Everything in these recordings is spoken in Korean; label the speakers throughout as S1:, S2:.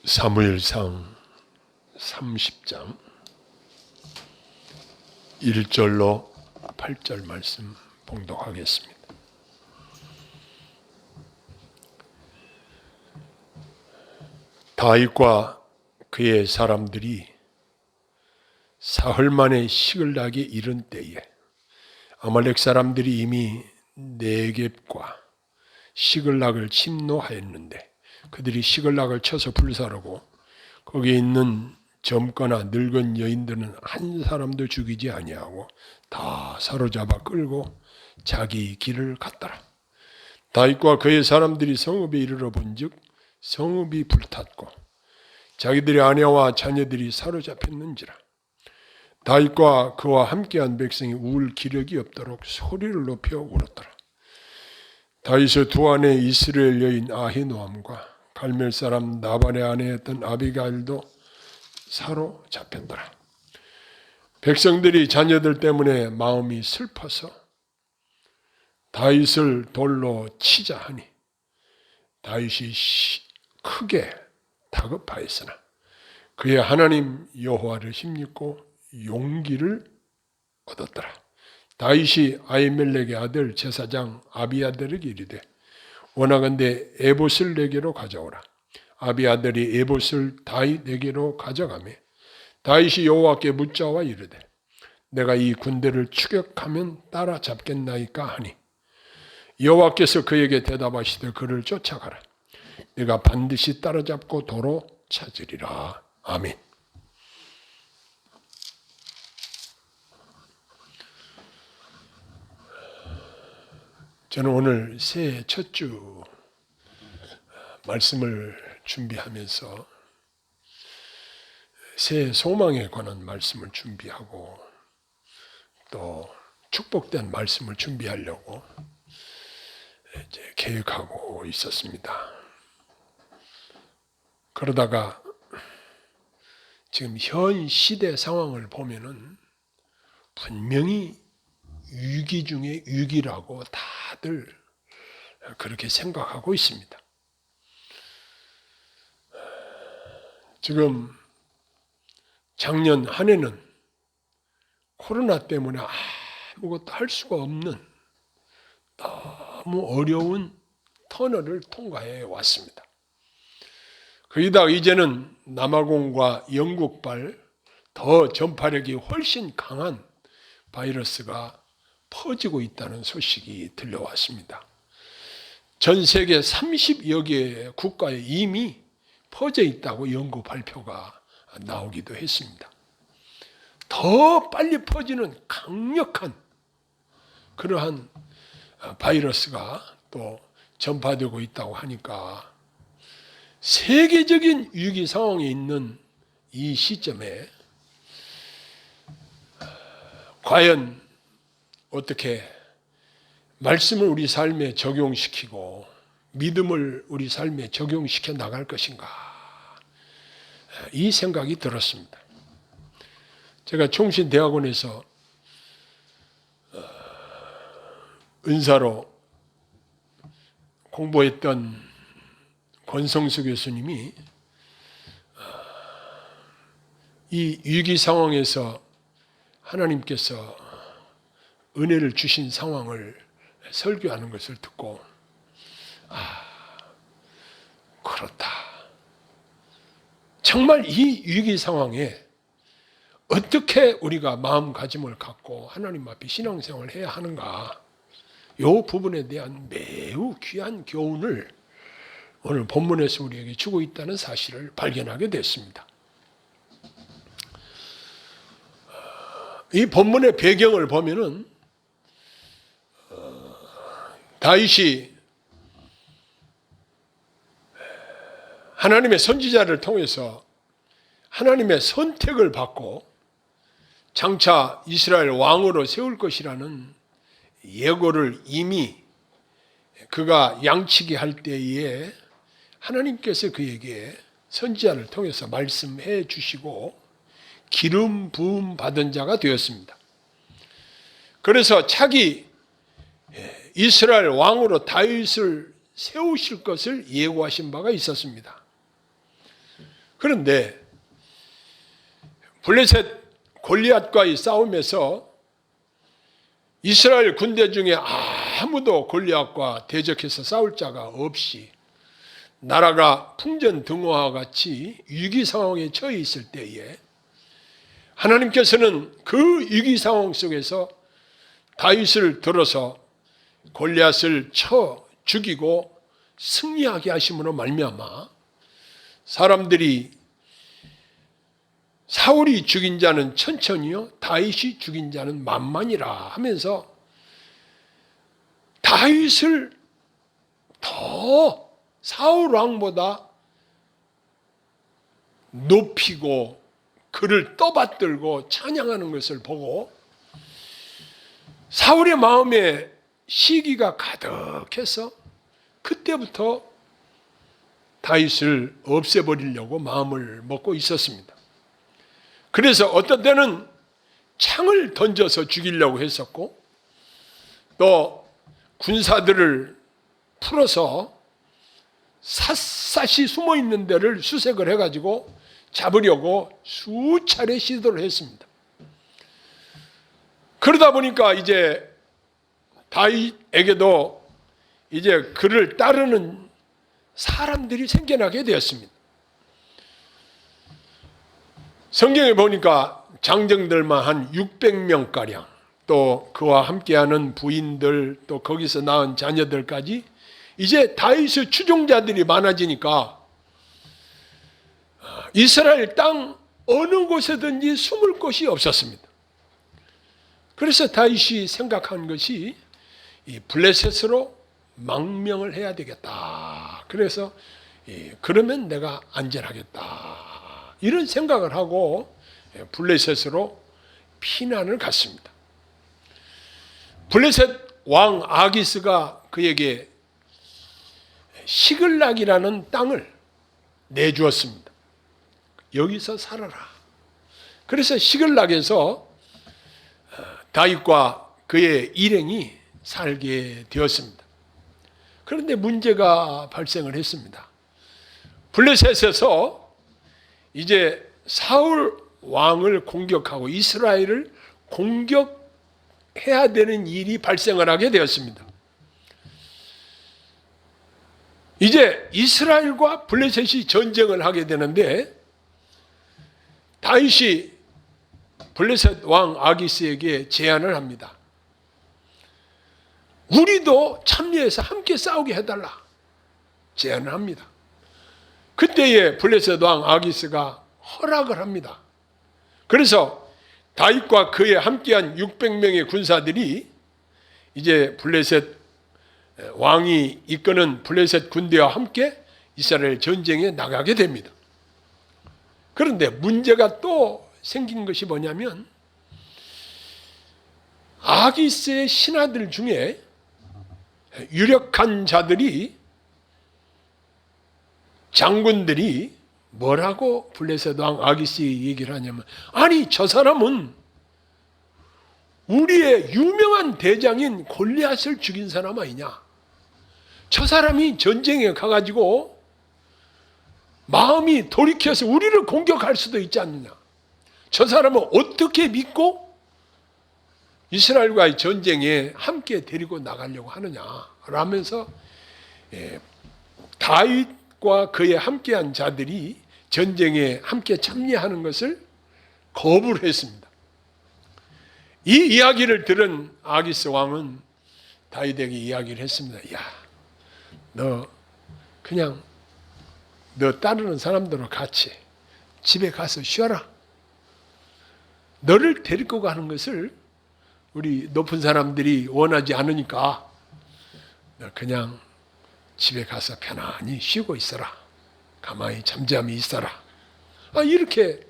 S1: 사무엘상 30장 1절로 8절 말씀 봉독하겠습니다. 다윗과 그의 사람들이 사흘 만에 시글락에 이른 때에 아말렉 사람들이 이미 네겝과 시글락을 침노하였는데 그들이 시글락을 쳐서 불사르고 거기에 있는 젊거나 늙은 여인들은 한 사람도 죽이지 아니하고 다 사로잡아 끌고 자기 길을 갔더라. 다윗과 그의 사람들이 성읍에 이르러 본즉 성읍이 불탔고 자기들의 아내와 자녀들이 사로잡혔는지라. 다윗과 그와 함께한 백성이 울 기력이 없도록 소리를 높여 울었더라. 다윗의 두 아내 이스라엘 여인 아히노암과 갈멜 사람 나발의 아내였던 아비가일도 사로잡혔더라. 백성들이 자녀들 때문에 마음이 슬퍼서 다윗을 돌로 치자 하니 다윗이 크게 다급하였으나 그의 하나님 여호와를 힘입고 용기를 얻었더라. 다윗이 아히멜렉의 아들 제사장 아비아들에게 이르되 원하건대 에봇을 내게로 가져오라. 아비아들이 에봇을 다윗에게로 가져가매 다윗이 여호와께 묻자와 이르되 내가 이 군대를 추격하면 따라잡겠나이까 하니 여호와께서 그에게 대답하시되 그를 쫓아가라. 내가 반드시 따라잡고 도로 찾으리라. 아멘. 저는 오늘 새해 첫 주 말씀을 준비하면서 새해 소망에 관한 말씀을 준비하고 또 축복된 말씀을 준비하려고 이제 계획하고 있었습니다. 그러다가 지금 현 시대 상황을 보면은 분명히 위기 중에 위기라고 다들 그렇게 생각하고 있습니다. 지금 작년 한 해는 코로나 때문에 아무것도 할 수가 없는 너무 어려운 터널을 통과해 왔습니다. 거기다 이제는 남아공과 영국발 더 전파력이 훨씬 강한 바이러스가 퍼지고 있다는 소식이 들려왔습니다. 전 세계 30여 개 국가에 이미 퍼져 있다고 연구 발표가 나오기도 했습니다. 더 빨리 퍼지는 강력한 그러한 바이러스가 또 전파되고 있다고 하니까 세계적인 위기 상황에 있는 이 시점에 과연 어떻게 말씀을 우리 삶에 적용시키고 믿음을 우리 삶에 적용시켜 나갈 것인가 이 생각이 들었습니다. 제가 총신대학원에서 은사로 공부했던 권성수 교수님이 이 위기 상황에서 하나님께서 은혜를 주신 상황을 설교하는 것을 듣고 그렇다. 정말 이 위기 상황에 어떻게 우리가 마음가짐을 갖고 하나님 앞에 신앙생활을 해야 하는가 이 부분에 대한 매우 귀한 교훈을 오늘 본문에서 우리에게 주고 있다는 사실을 발견하게 됐습니다. 이 본문의 배경을 보면은 다윗이 하나님의 선지자를 통해서 하나님의 선택을 받고 장차 이스라엘 왕으로 세울 것이라는 예고를 이미 그가 양치기 할 때에 하나님께서 그에게 선지자를 통해서 말씀해 주시고 기름 부음 받은 자가 되었습니다. 그래서 차기 이스라엘 왕으로 다윗을 세우실 것을 예고하신 바가 있었습니다. 그런데 블레셋 골리앗과의 싸움에서 이스라엘 군대 중에 아무도 골리앗과 대적해서 싸울 자가 없이 나라가 풍전등화와 같이 위기 상황에 처해 있을 때에 하나님께서는 그 위기 상황 속에서 다윗을 들어서 골리앗을 쳐 죽이고 승리하게 하심으로 말미암아 사람들이 사울이 죽인 자는 천천히요 다윗이 죽인 자는 만만이라 하면서 다윗을 더 사울 왕보다 높이고 그를 떠받들고 찬양하는 것을 보고 사울의 마음에 시기가 가득해서 그때부터 다윗을 없애버리려고 마음을 먹고 있었습니다. 그래서 어떤 때는 창을 던져서 죽이려고 했었고 또 군사들을 풀어서 샅샅이 숨어있는 데를 수색을 해가지고 잡으려고 수차례 시도를 했습니다. 그러다 보니까 이제 다윗에게도 이제 그를 따르는 사람들이 생겨나게 되었습니다. 성경에 보니까 장정들만 한 600명가량 또 그와 함께하는 부인들 또 거기서 낳은 자녀들까지 이제 다윗의 추종자들이 많아지니까 이스라엘 땅 어느 곳에든지 숨을 곳이 없었습니다. 그래서 다윗이 생각한 것이 이 블레셋으로 망명을 해야 되겠다. 그래서 그러면 내가 안전하겠다. 이런 생각을 하고 블레셋으로 피난을 갔습니다. 블레셋 왕 아기스가 그에게 시글락이라는 땅을 내주었습니다. 여기서 살아라. 그래서 시글락에서 다윗과 그의 일행이 살게 되었습니다. 그런데 문제가 발생을 했습니다. 블레셋에서 이제 사울 왕을 공격하고 이스라엘을 공격해야 되는 일이 발생을 하게 되었습니다. 이제 이스라엘과 블레셋이 전쟁을 하게 되는데 다윗이 블레셋 왕 아기스에게 제안을 합니다. 우리도 참여해서 함께 싸우게 해달라 제안을 합니다. 그때에 블레셋 왕 아기스가 허락을 합니다. 그래서 다윗과 그에 함께한 600명의 군사들이 이제 블레셋 왕이 이끄는 블레셋 군대와 함께 이스라엘 전쟁에 나가게 됩니다. 그런데 문제가 또 생긴 것이 뭐냐면 아기스의 신하들 중에 유력한 자들이 장군들이 뭐라고 블레셋 왕 아기스에게 얘기를 하냐면 아니 저 사람은 우리의 유명한 대장인 골리앗을 죽인 사람 아니냐. 저 사람이 전쟁에 가가지고 마음이 돌이켜서 우리를 공격할 수도 있지 않느냐. 저 사람은 어떻게 믿고 이스라엘과의 전쟁에 함께 데리고 나가려고 하느냐 라면서 다윗과 그에 함께한 자들이 전쟁에 함께 참여하는 것을 거부를 했습니다. 이 이야기를 들은 아기스 왕은 다윗에게 이야기를 했습니다. 야, 너 그냥 너 따르는 사람들과 같이 집에 가서 쉬어라. 너를 데리고 가는 것을 우리 높은 사람들이 원하지 않으니까 너 그냥 집에 가서 편안히 쉬고 있어라. 가만히 잠잠히 있어라. 이렇게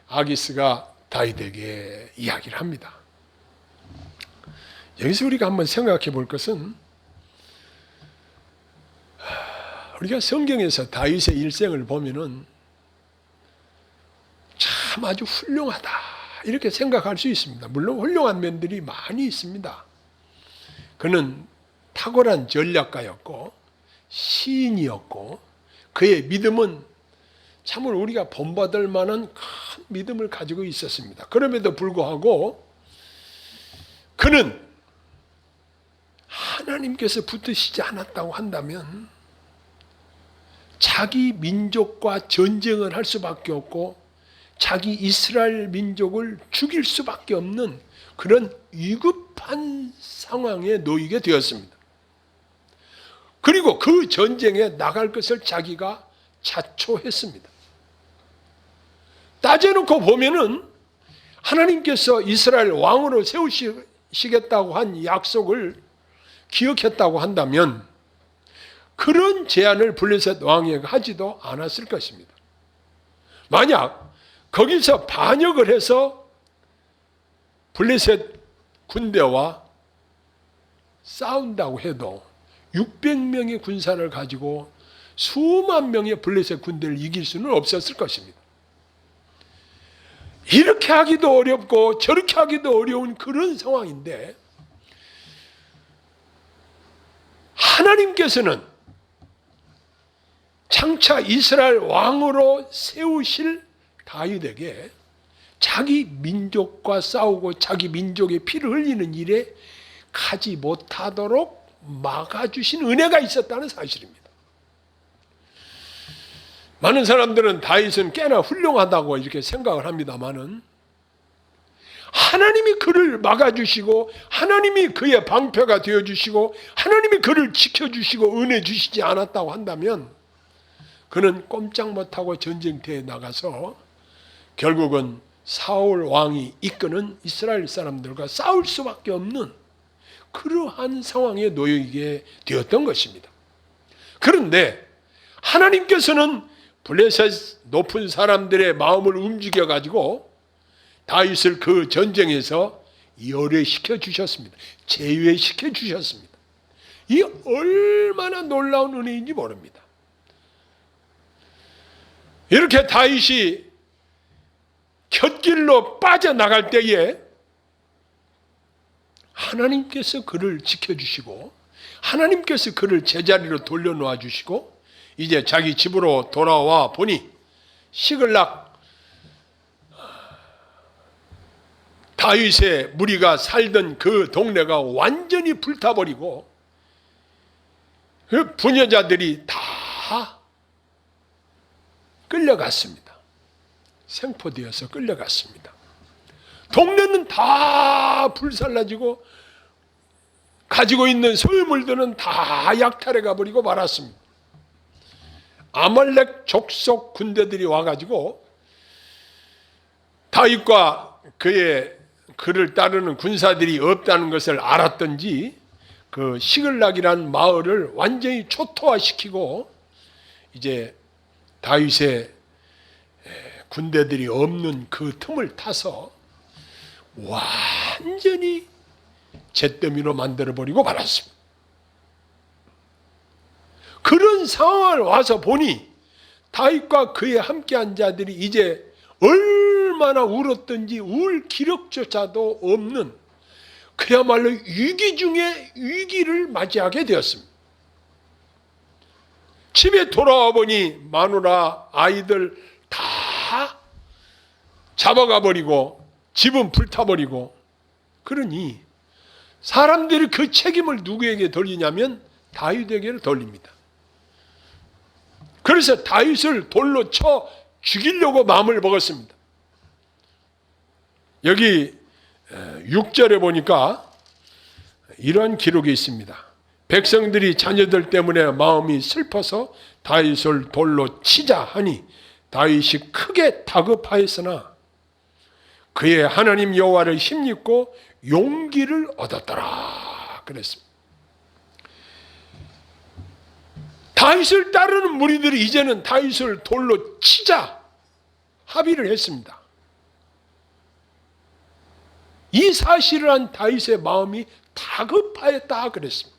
S1: 아기스가 다윗에게 이야기를 합니다. 여기서 우리가 한번 생각해 볼 것은 우리가 성경에서 다윗의 일생을 보면은 참 아주 훌륭하다 이렇게 생각할 수 있습니다. 물론 훌륭한 면들이 많이 있습니다. 그는 탁월한 전략가였고 시인이었고 그의 믿음은 참으로 우리가 본받을 만한 큰 믿음을 가지고 있었습니다. 그럼에도 불구하고 그는 하나님께서 붙으시지 않았다고 한다면 자기 민족과 전쟁을 할 수밖에 없고 자기 이스라엘 민족을 죽일 수밖에 없는 그런 위급한 상황에 놓이게 되었습니다. 그리고 그 전쟁에 나갈 것을 자기가 자초했습니다. 따져놓고 보면은 하나님께서 이스라엘 왕으로 세우시겠다고 한 약속을 기억했다고 한다면 그런 제안을 블레셋 왕에게 하지도 않았을 것입니다. 만약 거기서 반역을 해서 블레셋 군대와 싸운다고 해도 600명의 군사를 가지고 수만 명의 블레셋 군대를 이길 수는 없었을 것입니다. 이렇게 하기도 어렵고 저렇게 하기도 어려운 그런 상황인데 하나님께서는 장차 이스라엘 왕으로 세우실 다윗에게 자기 민족과 싸우고 자기 민족의 피를 흘리는 일에 가지 못하도록 막아주신 은혜가 있었다는 사실입니다. 많은 사람들은 다윗은 꽤나 훌륭하다고 이렇게 생각을 합니다만은 하나님이 그를 막아주시고 하나님이 그의 방패가 되어주시고 하나님이 그를 지켜주시고 은혜 주시지 않았다고 한다면 그는 꼼짝 못하고 전쟁터에 나가서 결국은 사울 왕이 이끄는 이스라엘 사람들과 싸울 수밖에 없는 그러한 상황에 놓이게 되었던 것입니다. 그런데 하나님께서는 블레셋 높은 사람들의 마음을 움직여 가지고 다윗을 그 전쟁에서 열애시켜 주셨습니다. 제외시켜 주셨습니다. 이 얼마나 놀라운 은혜인지 모릅니다. 이렇게 다윗이 곁길로 빠져나갈 때에 하나님께서 그를 지켜주시고 하나님께서 그를 제자리로 돌려놓아 주시고 이제 자기 집으로 돌아와 보니 시글락 다윗의 무리가 살던 그 동네가 완전히 불타버리고 그 부녀자들이 다 끌려갔습니다. 생포되어서 끌려갔습니다. 동네는 다 불살라지고 가지고 있는 소유물들은 다 약탈해 가버리고 말았습니다. 아말렉 족속 군대들이 와가지고 다윗과 그를 따르는 군사들이 없다는 것을 알았던지 그 시글락이라는 마을을 완전히 초토화시키고 이제 다윗의 군대들이 없는 그 틈을 타서 완전히 잿더미로 만들어버리고 말았습니다. 그런 상황을 와서 보니 다윗과 그에 함께한 자들이 이제 얼마나 울었던지 울 기력조차도 없는 그야말로 위기 중에 위기를 맞이하게 되었습니다. 집에 돌아와 보니 마누라 아이들 다 잡아가 버리고 집은 불타버리고 그러니 사람들이 그 책임을 누구에게 돌리냐면 다윗에게 돌립니다. 그래서 다윗을 돌로 쳐 죽이려고 마음을 먹었습니다. 여기 6절에 보니까 이런 기록이 있습니다. 백성들이 자녀들 때문에 마음이 슬퍼서 다윗을 돌로 치자 하니 다윗이 크게 다급하였으나 그의 하나님 여호와를 힘입고 용기를 얻었더라 그랬습니다. 다윗을 따르는 무리들이 이제는 다윗을 돌로 치자 합의를 했습니다. 이 사실을 한 다윗의 마음이 다급하였다 그랬습니다.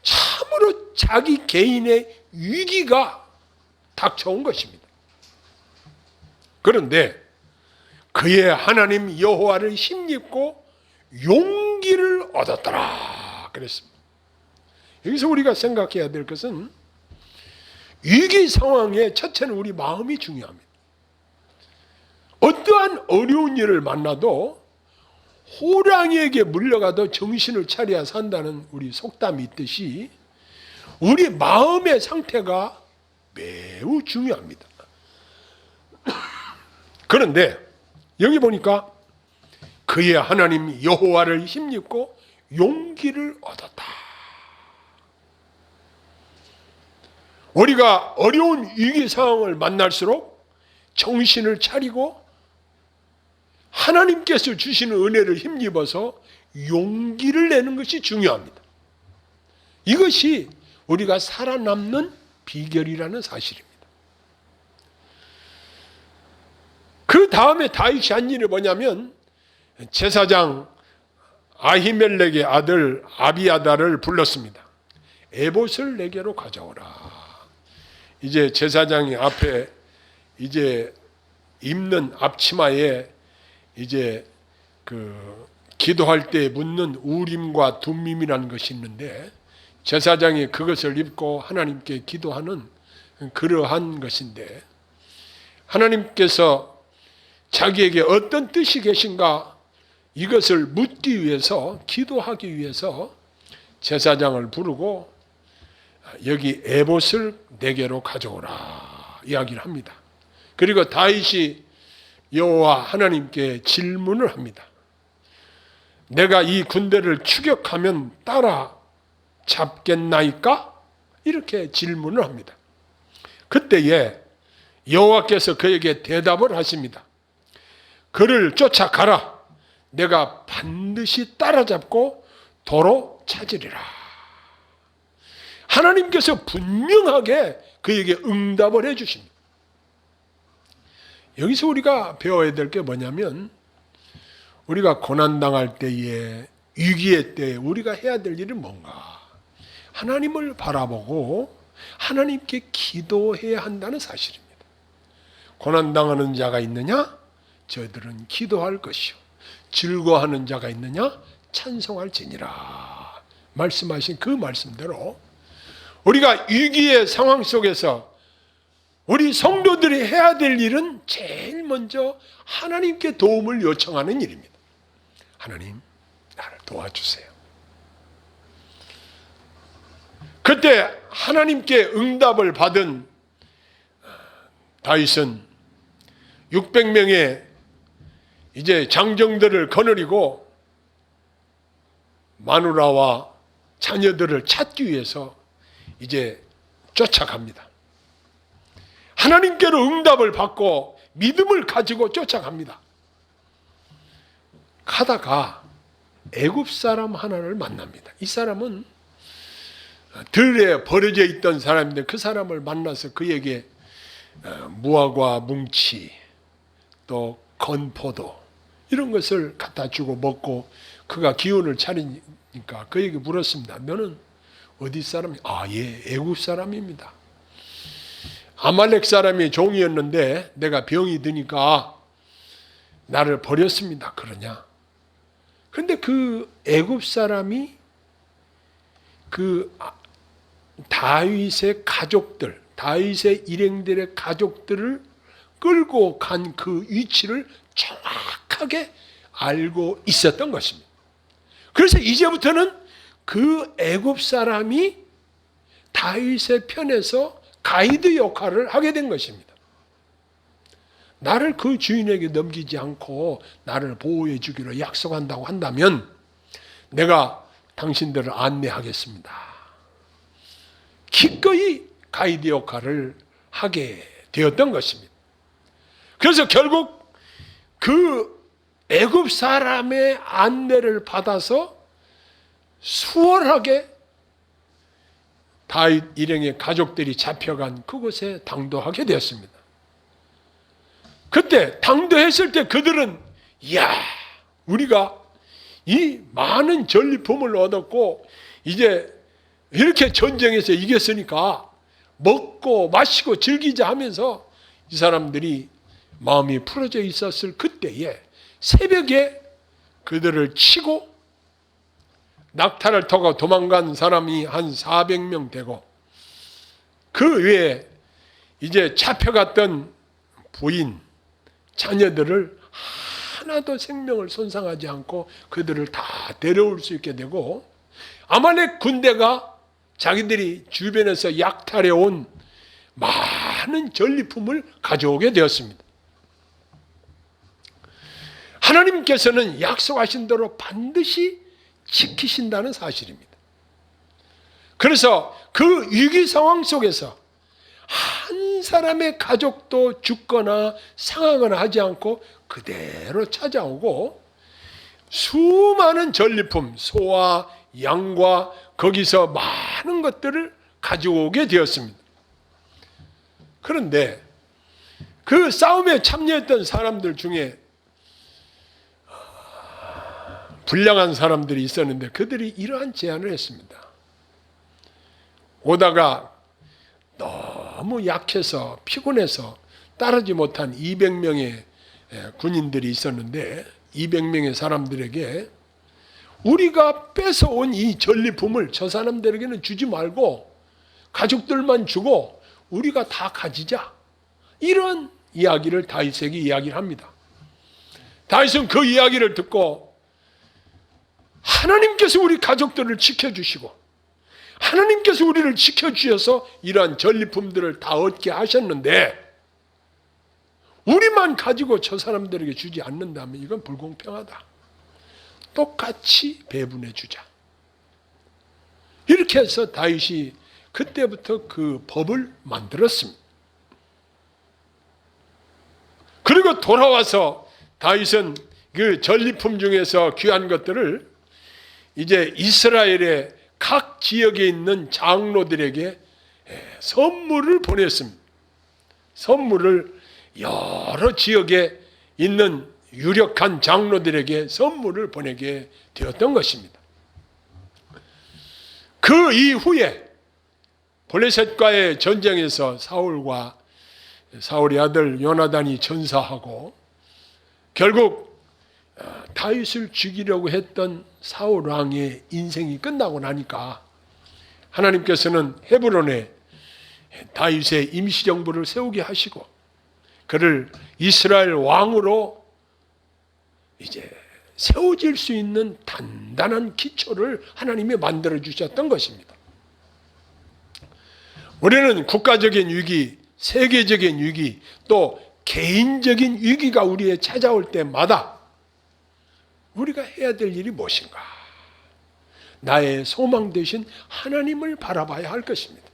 S1: 참으로 자기 개인의 위기가 닥쳐온 것입니다. 그런데 그의 하나님 여호와를 힘입고 용기를 얻었더라 그랬습니다. 여기서 우리가 생각해야 될 것은 위기 상황에 첫째는 우리 마음이 중요합니다. 어떠한 어려운 일을 만나도 호랑이에게 물려가도 정신을 차려야 산다는 우리 속담이 있듯이 우리 마음의 상태가 매우 중요합니다. 그런데 여기 보니까 그의 하나님 여호와를 힘입고 용기를 얻었다. 우리가 어려운 위기 상황을 만날수록 정신을 차리고 하나님께서 주시는 은혜를 힘입어서 용기를 내는 것이 중요합니다. 이것이 우리가 살아남는 비결이라는 사실입니다. 그 다음에 다윗이 한 일이 뭐냐면 제사장 아히멜렉의 아들 아비아달을 불렀습니다. 에봇을 내게로 가져오라. 이제 제사장이 앞에 이제 입는 앞치마에 이제 그 기도할 때 묻는 우림과 둠밈이라는 것이 있는데 제사장이 그것을 입고 하나님께 기도하는 그러한 것인데 하나님께서 자기에게 어떤 뜻이 계신가 이것을 묻기 위해서 기도하기 위해서 제사장을 부르고 여기 에봇을 내게로 가져오라 이야기를 합니다. 그리고 다윗이 여호와 하나님께 질문을 합니다. 내가 이 군대를 추격하면 따라 잡겠나이까? 이렇게 질문을 합니다. 그때에 여호와께서 그에게 대답을 하십니다. 그를 쫓아가라. 내가 반드시 따라잡고 도로 찾으리라. 하나님께서 분명하게 그에게 응답을 해주십니다. 여기서 우리가 배워야 될 게 뭐냐면 우리가 고난당할 때에 위기의 때에 우리가 해야 될 일은 뭔가 하나님을 바라보고 하나님께 기도해야 한다는 사실입니다. 고난당하는 자가 있느냐? 저희들은 기도할 것이요 즐거워하는 자가 있느냐? 찬송할지니라 말씀하신 그 말씀대로 우리가 위기의 상황 속에서 우리 성도들이 해야 될 일은 제일 먼저 하나님께 도움을 요청하는 일입니다. 하나님, 나를 도와주세요. 그때 하나님께 응답을 받은 다윗은 600명의 이제 장정들을 거느리고 마누라와 자녀들을 찾기 위해서 이제 쫓아갑니다. 하나님께로 응답을 받고 믿음을 가지고 쫓아갑니다. 가다가 애굽 사람 하나를 만납니다. 이 사람은 들에 버려져 있던 사람인데 그 사람을 만나서 그에게 무화과 뭉치 또 건포도 이런 것을 갖다 주고 먹고 그가 기운을 차리니까 그에게 물었습니다. 너는 어디 사람이? 예, 애굽 사람입니다. 아말렉 사람이 종이었는데 내가 병이 드니까 나를 버렸습니다. 그러냐? 그런데 그 애굽 사람이 그 다윗의 가족들, 다윗의 일행들의 가족들을 끌고 간 그 위치를 정확하게 알고 있었던 것입니다. 그래서 이제부터는 그 애굽 사람이 다윗의 편에서 가이드 역할을 하게 된 것입니다. 나를 그 주인에게 넘기지 않고 나를 보호해 주기로 약속한다고 한다면 내가 당신들을 안내하겠습니다. 기꺼이 가이드 역할을 하게 되었던 것입니다. 그래서 결국 그 애굽 사람의 안내를 받아서 수월하게 다윗 일행의 가족들이 잡혀간 그곳에 당도하게 되었습니다. 그때 당도했을 때 그들은 우리가 이 많은 전리품을 얻었고 이제 이렇게 전쟁에서 이겼으니까 먹고 마시고 즐기자 하면서 이 사람들이 마음이 풀어져 있었을 그때에 새벽에 그들을 치고 낙타를 타고 도망간 사람이 한 400명 되고 그 외에 이제 잡혀갔던 부인, 자녀들을 하나도 생명을 손상하지 않고 그들을 다 데려올 수 있게 되고, 아말렉 군대가 자기들이 주변에서 약탈해온 많은 전리품을 가져오게 되었습니다. 하나님께서는 약속하신 대로 반드시 지키신다는 사실입니다. 그래서 그 위기 상황 속에서 한 사람의 가족도 죽거나 상하거나 하지 않고 그대로 찾아오고, 수많은 전리품, 소와 양과 거기서 많은 것들을 가져오게 되었습니다. 그런데 그 싸움에 참여했던 사람들 중에 불량한 사람들이 있었는데 그들이 이러한 제안을 했습니다. 오다가 너무 약해서 피곤해서 따르지 못한 200명의 군인들이 있었는데, 200명의 사람들에게 우리가 뺏어온 이 전리품을 저 사람들에게는 주지 말고 가족들만 주고 우리가 다 가지자, 이런 이야기를 다윗에게 이야기를 합니다. 다윗은 그 이야기를 듣고 하나님께서 우리 가족들을 지켜주시고 하나님께서 우리를 지켜주셔서 이러한 전리품들을 다 얻게 하셨는데 우리만 가지고 저 사람들에게 주지 않는다면 이건 불공평하다. 똑같이 배분해 주자. 이렇게 해서 다윗이 그때부터 그 법을 만들었습니다. 그리고 돌아와서 다윗은 그 전리품 중에서 귀한 것들을 이제 이스라엘의 각 지역에 있는 장로들에게 선물을 보냈습니다. 선물을 여러 지역에 있는 유력한 장로들에게 선물을 보내게 되었던 것입니다. 그 이후에 블레셋과의 전쟁에서 사울의 아들 요나단이 전사하고 결국 다윗을 죽이려고 했던 사울 왕의 인생이 끝나고 나니까 하나님께서는 헤브론에 다윗의 임시정부를 세우게 하시고 그를 이스라엘 왕으로 이제 세워질 수 있는 단단한 기초를 하나님이 만들어 주셨던 것입니다. 우리는 국가적인 위기, 세계적인 위기, 또 개인적인 위기가 우리에 찾아올 때마다 우리가 해야 될 일이 무엇인가? 나의 소망 되신 하나님을 바라봐야 할 것입니다.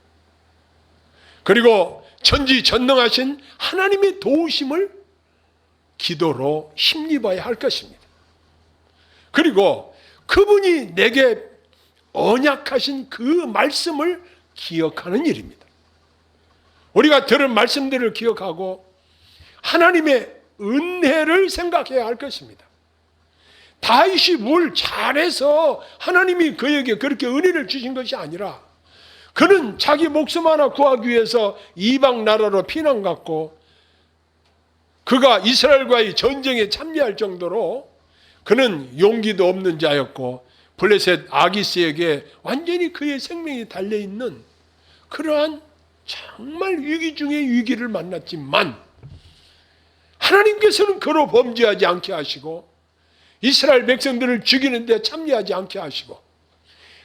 S1: 그리고 전지전능하신 하나님의 도우심을 기도로 힘입어야 할 것입니다. 그리고 그분이 내게 언약하신 그 말씀을 기억하는 일입니다. 우리가 들은 말씀들을 기억하고 하나님의 은혜를 생각해야 할 것입니다. 다윗이 뭘 잘해서 하나님이 그에게 그렇게 은혜를 주신 것이 아니라 그는 자기 목숨 하나 구하기 위해서 이방 나라로 피난 갔고 그가 이스라엘과의 전쟁에 참여할 정도로 그는 용기도 없는 자였고 블레셋 아기스에게 완전히 그의 생명이 달려있는 그러한 정말 위기 중에 위기를 만났지만 하나님께서는 그로 범죄하지 않게 하시고 이스라엘 백성들을 죽이는 데 참여하지 않게 하시고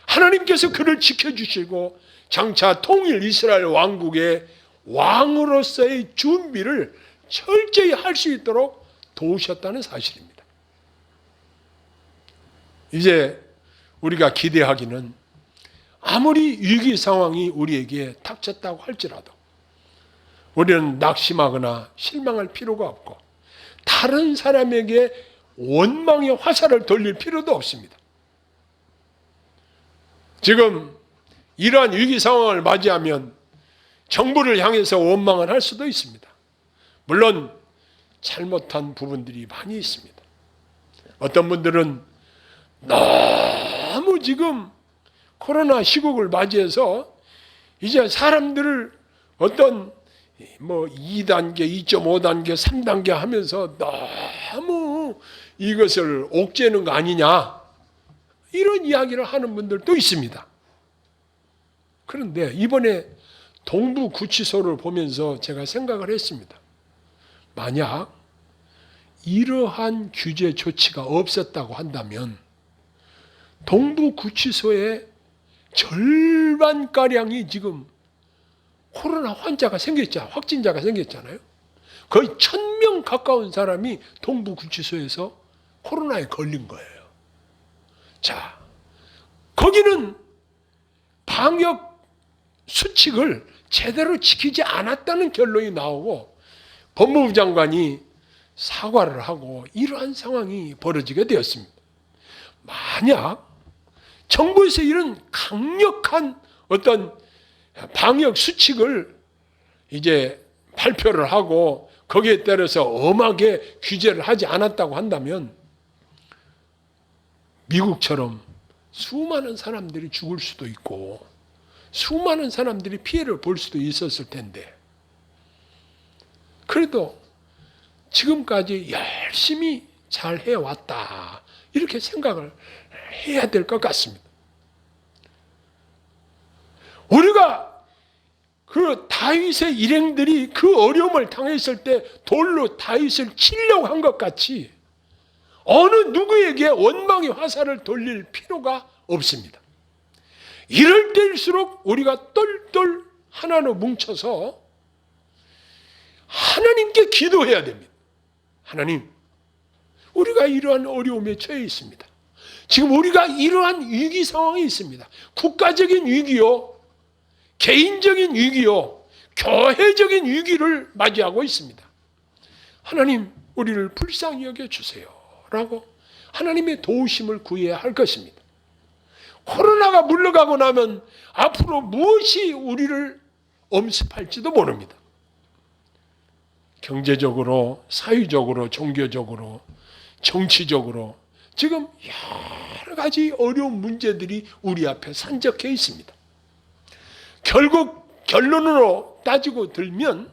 S1: 하나님께서 그를 지켜주시고 장차 통일 이스라엘 왕국의 왕으로서의 준비를 철저히 할 수 있도록 도우셨다는 사실입니다. 이제 우리가 기대하기는 아무리 위기 상황이 우리에게 닥쳤다고 할지라도 우리는 낙심하거나 실망할 필요가 없고 다른 사람에게 원망의 화살을 돌릴 필요도 없습니다. 지금 이러한 위기 상황을 맞이하면 정부를 향해서 원망을 할 수도 있습니다. 물론 잘못한 부분들이 많이 있습니다. 어떤 분들은 너무 지금 코로나 시국을 맞이해서 이제 사람들을 어떤 2단계, 2.5단계, 3단계 하면서 너무 이것을 옥죄는 거 아니냐 이런 이야기를 하는 분들도 있습니다. 그런데 이번에 동부구치소를 보면서 제가 생각을 했습니다. 만약 이러한 규제 조치가 없었다고 한다면 동부구치소의 절반가량이 지금 코로나 환자가 생겼잖아요. 확진자가 생겼잖아요. 거의 1000명 가까운 사람이 동부구치소에서 코로나에 걸린 거예요. 자, 거기는 방역 수칙을 제대로 지키지 않았다는 결론이 나오고 법무부 장관이 사과를 하고 이러한 상황이 벌어지게 되었습니다. 만약 정부에서 이런 강력한 어떤 방역 수칙을 이제 발표를 하고 거기에 따라서 엄하게 규제를 하지 않았다고 한다면 미국처럼 수많은 사람들이 죽을 수도 있고 수많은 사람들이 피해를 볼 수도 있었을 텐데 그래도 지금까지 열심히 잘 해왔다 이렇게 생각을 해야 될 것 같습니다. 우리가 그 다윗의 일행들이 그 어려움을 당했을 때 돌로 다윗을 치려고 한 것 같이 어느 누구에게 원망의 화살을 돌릴 필요가 없습니다. 이럴 때일수록 우리가 똘똘 하나로 뭉쳐서 하나님께 기도해야 됩니다. 하나님, 우리가 이러한 어려움에 처해 있습니다. 지금 우리가 이러한 위기 상황에 있습니다. 국가적인 위기요, 개인적인 위기요, 교회적인 위기를 맞이하고 있습니다. 하나님, 우리를 불쌍히 여겨주세요 라고 하나님의 도우심을 구해야 할 것입니다. 코로나가 물러가고 나면 앞으로 무엇이 우리를 엄습할지도 모릅니다. 경제적으로, 사회적으로, 종교적으로, 정치적으로 지금 여러 가지 어려운 문제들이 우리 앞에 산적해 있습니다. 결국 결론으로 따지고 들면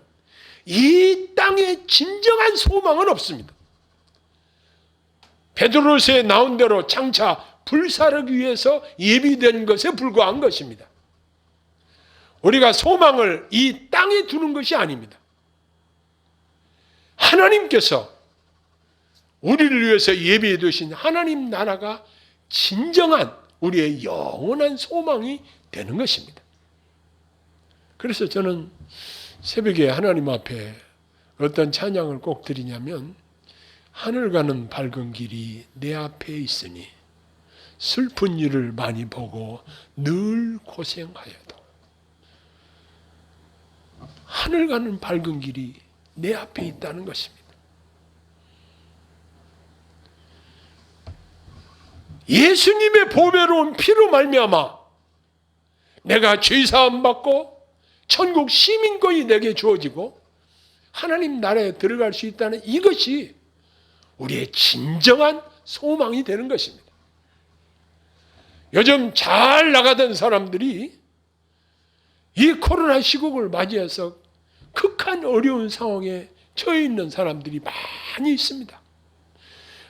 S1: 이 땅에 진정한 소망은 없습니다. 베드로서에 나온 대로 장차 불사르기 위해서 예비된 것에 불과한 것입니다. 우리가 소망을 이 땅에 두는 것이 아닙니다. 하나님께서 우리를 위해서 예비해 두신 하나님 나라가 진정한 우리의 영원한 소망이 되는 것입니다. 그래서 저는 새벽에 하나님 앞에 어떤 찬양을 꼭 드리냐면 하늘 가는 밝은 길이 내 앞에 있으니 슬픈 일을 많이 보고 늘 고생하여도 하늘 가는 밝은 길이 내 앞에 있다는 것입니다. 예수님의 보배로운 피로 말미암아 내가 죄사함 받고 천국 시민권이 내게 주어지고 하나님 나라에 들어갈 수 있다는 이것이 우리의 진정한 소망이 되는 것입니다. 요즘 잘 나가던 사람들이 이 코로나 시국을 맞이해서 극한 어려운 상황에 처해 있는 사람들이 많이 있습니다.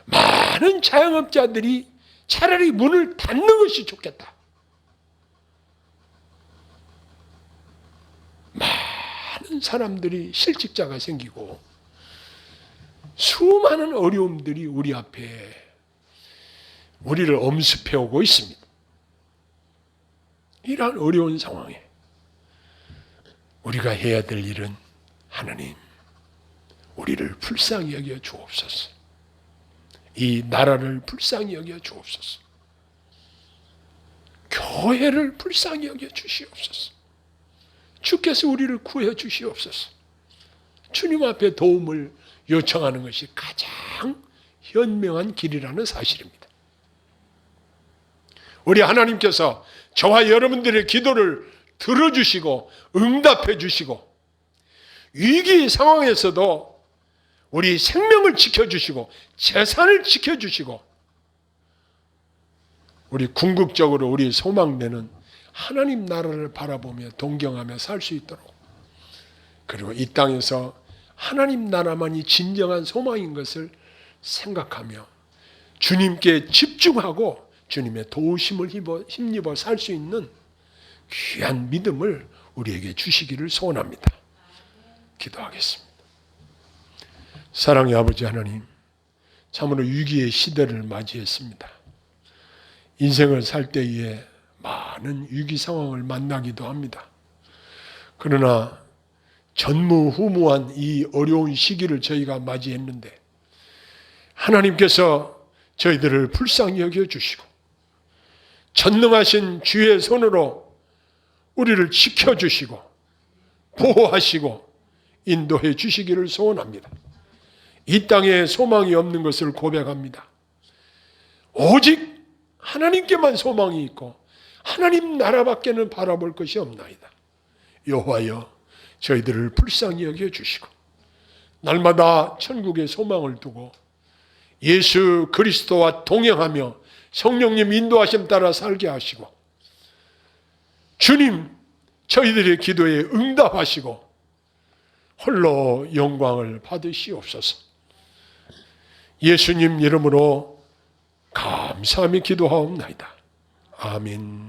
S1: 많은 자영업자들이 차라리 문을 닫는 것이 좋겠다. 많은 사람들이 실직자가 생기고 수많은 어려움들이 우리 앞에 우리를 엄습해 오고 있습니다. 이러한 어려운 상황에 우리가 해야 될 일은 하나님, 우리를 불쌍히 여겨 주옵소서. 이 나라를 불쌍히 여겨 주옵소서. 교회를 불쌍히 여겨 주시옵소서. 주께서 우리를 구해 주시옵소서. 주님 앞에 도움을 요청하는 것이 가장 현명한 길이라는 사실입니다. 우리 하나님께서 저와 여러분들의 기도를 들어주시고 응답해 주시고 위기 상황에서도 우리 생명을 지켜주시고 재산을 지켜주시고 우리 궁극적으로 우리 소망되는 하나님 나라를 바라보며 동경하며 살 수 있도록 그리고 이 땅에서 하나님 나라만이 진정한 소망인 것을 생각하며 주님께 집중하고 주님의 도우심을 힘입어 살 수 있는 귀한 믿음을 우리에게 주시기를 소원합니다. 기도하겠습니다. 사랑의 아버지 하나님, 참으로 위기의 시대를 맞이했습니다. 인생을 살 때에 많은 위기 상황을 만나기도 합니다. 그러나 전무후무한 이 어려운 시기를 저희가 맞이했는데 하나님께서 저희들을 불쌍히 여겨주시고 전능하신 주의 손으로 우리를 지켜주시고 보호하시고 인도해 주시기를 소원합니다. 이 땅에 소망이 없는 것을 고백합니다. 오직 하나님께만 소망이 있고 하나님 나라밖에는 바라볼 것이 없나이다. 여호와여, 저희들을 불쌍히 여겨주시고 날마다 천국의 소망을 두고 예수 그리스도와 동행하며 성령님 인도하심 따라 살게 하시고 주님, 저희들의 기도에 응답하시고 홀로 영광을 받으시옵소서. 예수님 이름으로 감사하며 기도하옵나이다. 아멘.